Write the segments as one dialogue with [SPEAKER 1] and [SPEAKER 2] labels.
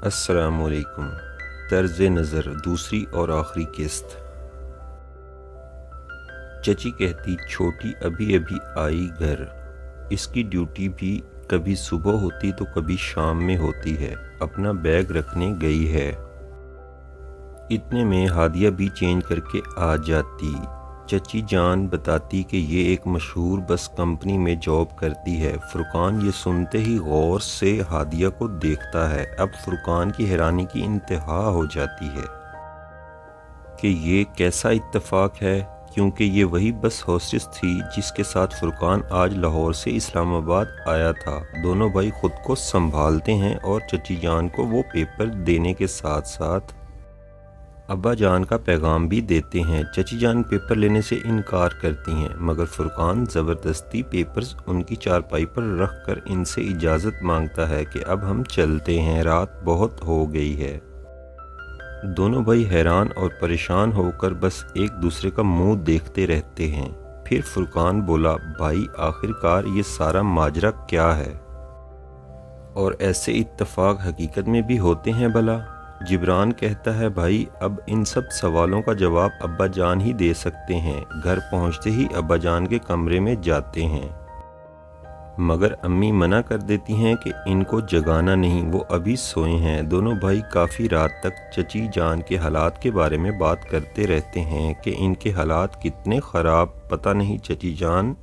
[SPEAKER 1] السلام علیکم۔ طرز نظر دوسری اور آخری قسط۔ چچی کہتی چھوٹی ابھی ابھی آئی گھر، اس کی ڈیوٹی بھی کبھی صبح ہوتی تو کبھی شام میں ہوتی ہے، اپنا بیگ رکھنے گئی ہے۔ اتنے میں ہادیہ بھی چینج کر کے آ جاتی۔ چچی جان بتاتی کہ یہ ایک مشہور بس کمپنی میں جاب کرتی ہے۔ فرقان یہ سنتے ہی غور سے ہادیہ کو دیکھتا ہے۔ اب فرقان کی حیرانی کی انتہا ہو جاتی ہے کہ یہ کیسا اتفاق ہے، کیونکہ یہ وہی بس ہوسٹس تھی جس کے ساتھ فرقان آج لاہور سے اسلام آباد آیا تھا۔ دونوں بھائی خود کو سنبھالتے ہیں اور چچی جان کو وہ پیپر دینے کے ساتھ ساتھ ابا جان کا پیغام بھی دیتے ہیں۔ چچی جان پیپر لینے سے انکار کرتی ہیں، مگر فرقان زبردستی پیپرز ان کی چارپائی پر رکھ کر ان سے اجازت مانگتا ہے کہ اب ہم چلتے ہیں، رات بہت ہو گئی ہے۔ دونوں بھائی حیران اور پریشان ہو کر بس ایک دوسرے کا منہ دیکھتے رہتے ہیں۔ پھر فرقان بولا، بھائی آخر کار یہ سارا ماجرا کیا ہے؟ اور ایسے اتفاق حقیقت میں بھی ہوتے ہیں بھلا؟ جبران کہتا ہے، بھائی اب ان سب سوالوں کا جواب ابا جان ہی دے سکتے ہیں۔ گھر پہنچتے ہی ابا جان کے کمرے میں جاتے ہیں، مگر امی منع کر دیتی ہیں کہ ان کو جگانا نہیں، وہ ابھی سوئے ہیں۔ دونوں بھائی کافی رات تک چچی جان کے حالات کے بارے میں بات کرتے رہتے ہیں کہ ان کے حالات کتنے خراب، پتہ نہیں چچی جان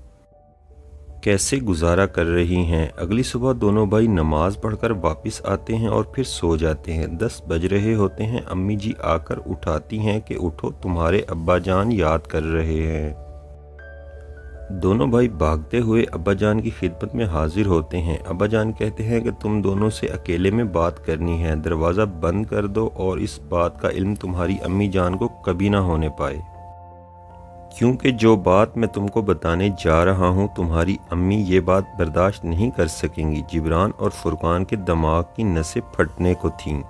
[SPEAKER 1] کیسے گزارا کر رہی ہیں۔ اگلی صبح دونوں بھائی نماز پڑھ کر واپس آتے ہیں اور پھر سو جاتے ہیں۔ 10 بج رہے ہوتے ہیں، امی جی آ کر اٹھاتی ہیں کہ اٹھو، تمہارے ابا جان یاد کر رہے ہیں۔ دونوں بھائی بھاگتے ہوئے ابا جان کی خدمت میں حاضر ہوتے ہیں۔ ابا جان کہتے ہیں کہ تم دونوں سے اکیلے میں بات کرنی ہے، دروازہ بند کر دو اور اس بات کا علم تمہاری امی جان کو کبھی نہ ہونے پائے، کیونکہ جو بات میں تم کو بتانے جا رہا ہوں تمہاری امی یہ بات برداشت نہیں کر سکیں گی۔ جبران اور فرقان کے دماغ کی نسیں پھٹنے کو تھیں،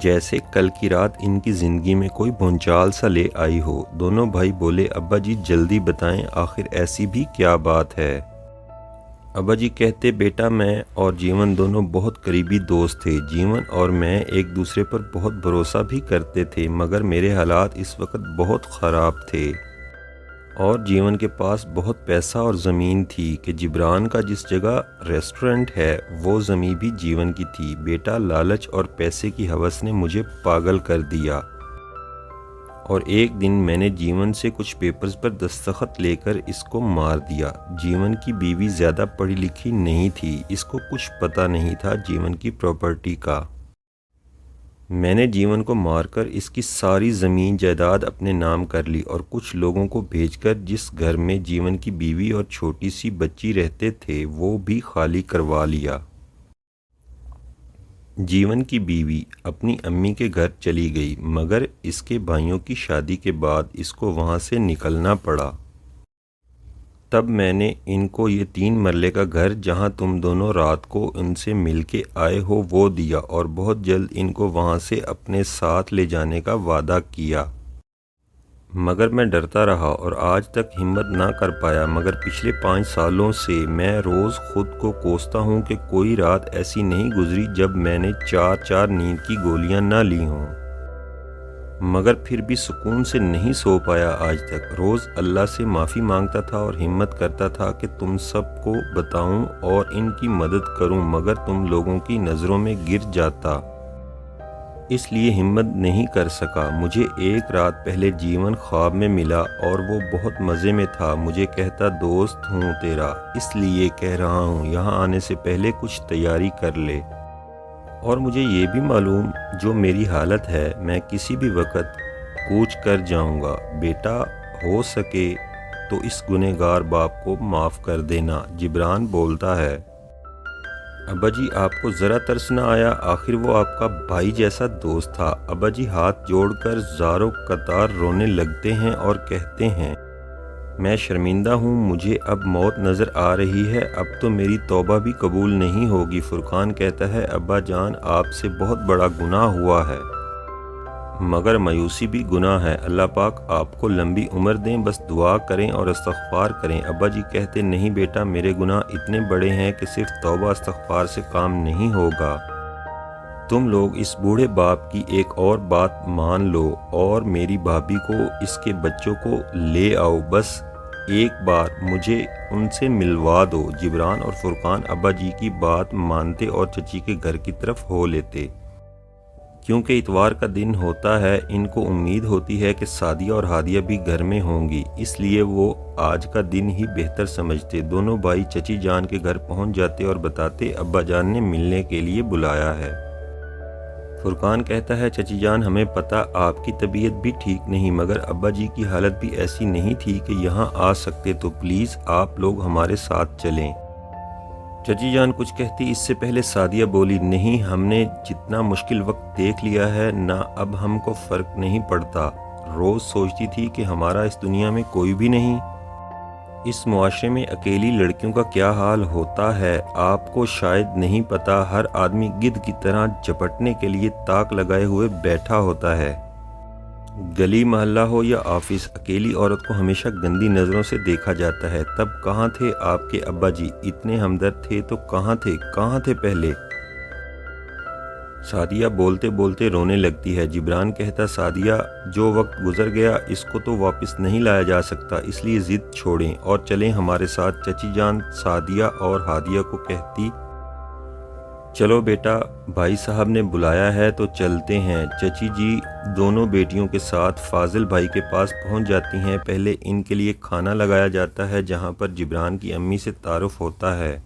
[SPEAKER 1] جیسے کل کی رات ان کی زندگی میں کوئی بھونچال سا لے آئی ہو۔ دونوں بھائی بولے، ابا جی جلدی بتائیں، آخر ایسی بھی کیا بات ہے؟ ابا جی کہتے، بیٹا میں اور جیون دونوں بہت قریبی دوست تھے۔ جیون اور میں ایک دوسرے پر بہت بھروسہ بھی کرتے تھے، مگر میرے حالات اس وقت بہت خراب تھے اور جیون کے پاس بہت پیسہ اور زمین تھی کہ جبران کا جس جگہ ریسٹورنٹ ہے وہ زمین بھی جیون کی تھی۔ بیٹا لالچ اور پیسے کی ہوس نے مجھے پاگل کر دیا اور ایک دن میں نے جیون سے کچھ پیپرز پر دستخط لے کر اس کو مار دیا۔ جیون کی بیوی زیادہ پڑھی لکھی نہیں تھی، اس کو کچھ پتہ نہیں تھا جیون کی پراپرٹی کا۔ میں نے جیون کو مار کر اس کی ساری زمین جائیداد اپنے نام کر لی اور کچھ لوگوں کو بھیج کر جس گھر میں جیون کی بیوی اور چھوٹی سی بچی رہتے تھے وہ بھی خالی کروا لیا۔ جیون کی بیوی اپنی امی کے گھر چلی گئی، مگر اس کے بھائیوں کی شادی کے بعد اس کو وہاں سے نکلنا پڑا۔ تب میں نے ان کو یہ 3 مرلے کا گھر جہاں تم دونوں رات کو ان سے مل کے آئے ہو وہ دیا اور بہت جلد ان کو وہاں سے اپنے ساتھ لے جانے کا وعدہ کیا، مگر میں ڈرتا رہا اور آج تک ہمت نہ کر پایا۔ مگر پچھلے 5 سالوں سے میں روز خود کو کوستا ہوں کہ کوئی رات ایسی نہیں گزری جب میں نے 4 نیند کی گولیاں نہ لی ہوں، مگر پھر بھی سکون سے نہیں سو پایا آج تک۔ روز اللہ سے معافی مانگتا تھا اور ہمت کرتا تھا کہ تم سب کو بتاؤں اور ان کی مدد کروں، مگر تم لوگوں کی نظروں میں گر جاتا، اس لیے ہمت نہیں کر سکا۔ مجھے ایک رات پہلے جیون خواب میں ملا اور وہ بہت مزے میں تھا۔ مجھے کہتا، دوست ہوں تیرا، اس لیے کہہ رہا ہوں یہاں آنے سے پہلے کچھ تیاری کر لے، اور مجھے یہ بھی معلوم جو میری حالت ہے میں کسی بھی وقت کوچ کر جاؤں گا۔ بیٹا ہو سکے تو اس گنہگار باپ کو معاف کر دینا۔ جبران بولتا ہے، ابا جی آپ کو ذرا ترس نہ آیا؟ آخر وہ آپ کا بھائی جیسا دوست تھا۔ ابا جی ہاتھ جوڑ کر زاروں قطار رونے لگتے ہیں اور کہتے ہیں، میں شرمندہ ہوں، مجھے اب موت نظر آ رہی ہے، اب تو میری توبہ بھی قبول نہیں ہوگی۔ فرقان کہتا ہے، ابا جان آپ سے بہت بڑا گناہ ہوا ہے، مگر مایوسی بھی گناہ ہے، اللہ پاک آپ کو لمبی عمر دیں، بس دعا کریں اور استغفار کریں۔ ابا جی کہتے، نہیں بیٹا میرے گناہ اتنے بڑے ہیں کہ صرف توبہ استغفار سے کام نہیں ہوگا، تم لوگ اس بوڑھے باپ کی ایک اور بات مان لو اور میری بھابھی کو اس کے بچوں کو لے آؤ، بس ایک بار مجھے ان سے ملوا دو۔ جبران اور فرقان ابا جی کی بات مانتے اور چچی کے گھر کی طرف ہو لیتے۔ کیونکہ اتوار کا دن ہوتا ہے، ان کو امید ہوتی ہے کہ سعدیہ اور ہادیہ بھی گھر میں ہوں گی، اس لیے وہ آج کا دن ہی بہتر سمجھتے۔ دونوں بھائی چچی جان کے گھر پہنچ جاتے اور بتاتے ابا جان نے ملنے کے لیے بلایا ہے۔ فرقان کہتا ہے چچی جان ہمیں پتہ آپ کی طبیعت بھی ٹھیک نہیں، مگر ابا جی کی حالت بھی ایسی نہیں تھی کہ یہاں آ سکتے، تو پلیز آپ لوگ ہمارے ساتھ چلیں۔ چچی جان کچھ کہتی اس سے پہلے سعدیہ بولی نہیں، ہم نے جتنا مشکل وقت دیکھ لیا ہے نہ اب ہم کو فرق نہیں پڑتا۔ روز سوچتی تھی کہ ہمارا اس دنیا میں کوئی بھی نہیں، اس معاشرے میں اکیلی لڑکیوں کا کیا حال ہوتا ہے آپ کو شاید نہیں پتا۔ ہر آدمی گدھ کی طرح جپٹنے کے لیے تاک لگائے ہوئے بیٹھا ہوتا ہے، گلی محلہ ہو یا آفس، اکیلی عورت کو ہمیشہ گندی نظروں سے دیکھا جاتا ہے۔ تب کہاں تھے آپ کے ابا جی؟ اتنے ہمدرد تھے تو کہاں تھے پہلے؟ سعدیہ بولتے بولتے رونے لگتی ہے۔ جبران کہتا سعدیہ جو وقت گزر گیا اس کو تو واپس نہیں لایا جا سکتا، اس لیے ضد چھوڑیں اور چلیں ہمارے ساتھ۔ چچی جان سعدیہ اور ہادیہ کو کہتی چلو بیٹا، بھائی صاحب نے بلایا ہے تو چلتے ہیں۔ چچی جی دونوں بیٹیوں کے ساتھ فاضل بھائی کے پاس پہنچ جاتی ہیں۔ پہلے ان کے لیے کھانا لگایا جاتا ہے جہاں پر جبران کی امی سے تعارف ہوتا ہے،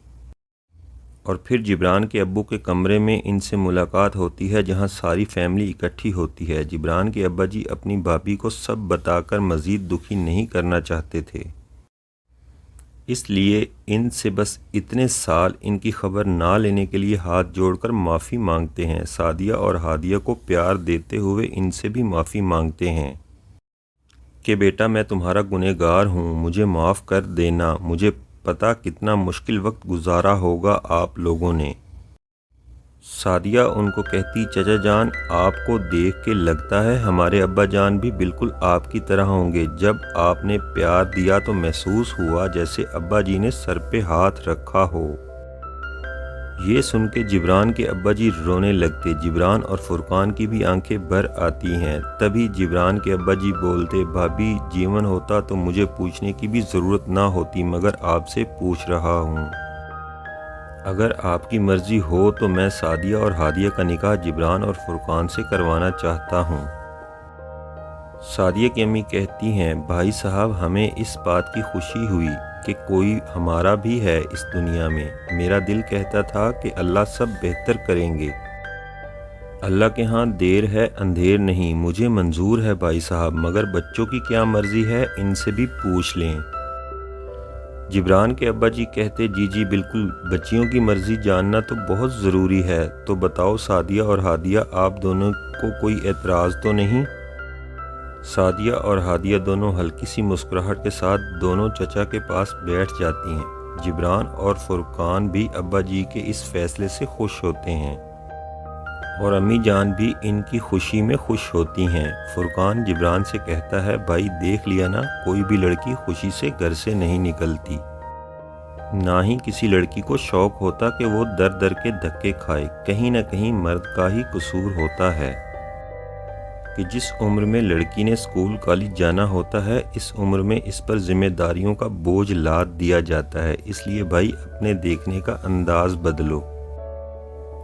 [SPEAKER 1] اور پھر جبران کے ابو کے کمرے میں ان سے ملاقات ہوتی ہے جہاں ساری فیملی اکٹھی ہوتی ہے۔ جبران کے ابا جی اپنی بھابھی کو سب بتا کر مزید دکھی نہیں کرنا چاہتے تھے، اس لیے ان سے بس اتنے سال ان کی خبر نہ لینے کے لیے ہاتھ جوڑ کر معافی مانگتے ہیں۔ سعدیہ اور ہادیہ کو پیار دیتے ہوئے ان سے بھی معافی مانگتے ہیں کہ بیٹا میں تمہارا گنہگار ہوں، مجھے معاف کر دینا، مجھے پتہ کتنا مشکل وقت گزارا ہوگا آپ لوگوں نے۔ سعدیہ ان کو کہتی چچا جان آپ کو دیکھ کے لگتا ہے ہمارے ابا جان بھی بالکل آپ کی طرح ہوں گے، جب آپ نے پیار دیا تو محسوس ہوا جیسے ابا جی نے سر پہ ہاتھ رکھا ہو۔ یہ سن کے جبران کے ابا جی رونے لگتے۔ جبران اور فرقان کی بھی آنکھیں بھر آتی ہیں۔ تبھی جبران کے ابا جی بولتے بھابھی جیون ہوتا تو مجھے پوچھنے کی بھی ضرورت نہ ہوتی، مگر آپ سے پوچھ رہا ہوں، اگر آپ کی مرضی ہو تو میں سعدیہ اور ہادیہ کا نکاح جبران اور فرقان سے کروانا چاہتا ہوں۔ سعدیہ کی امی کہتی ہیں بھائی صاحب ہمیں اس بات کی خوشی ہوئی کہ کوئی ہمارا بھی ہے اس دنیا میں، میرا دل کہتا تھا کہ اللہ سب بہتر کریں گے، اللہ کے ہاں دیر ہے اندھیر نہیں، مجھے منظور ہے بھائی صاحب، مگر بچوں کی کیا مرضی ہے ان سے بھی پوچھ لیں۔ جبران کے ابا جی کہتے جی بالکل، بچیوں کی مرضی جاننا تو بہت ضروری ہے، تو بتاؤ سعدیہ اور ہادیہ آپ دونوں کو کوئی اعتراض تو نہیں؟ سعدیہ اور ہادیہ دونوں ہلکی سی مسکراہٹ کے ساتھ دونوں چچا کے پاس بیٹھ جاتی ہیں۔ جبران اور فرقان بھی ابا جی کے اس فیصلے سے خوش ہوتے ہیں اور امی جان بھی ان کی خوشی میں خوش ہوتی ہیں۔ فرقان جبران سے کہتا ہے بھائی دیکھ لیا نا، کوئی بھی لڑکی خوشی سے گھر سے نہیں نکلتی، نہ ہی کسی لڑکی کو شوق ہوتا کہ وہ در در کے دھکے کھائے، کہیں نہ کہیں مرد کا ہی قصور ہوتا ہے کہ جس عمر میں لڑکی نے اسکول کالج جانا ہوتا ہے اس عمر میں اس پر ذمہ داریوں کا بوجھ لاد دیا جاتا ہے، اس لیے بھائی اپنے دیکھنے کا انداز بدلو،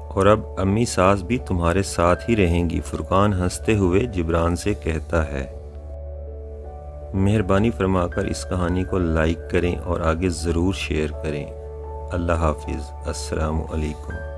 [SPEAKER 1] اور اب امی ساس بھی تمہارے ساتھ ہی رہیں گی۔ فرقان ہنستے ہوئے جبران سے کہتا ہے مہربانی فرما کر اس کہانی کو لائک کریں اور آگے ضرور شیئر کریں۔ اللہ حافظ، السلام علیکم۔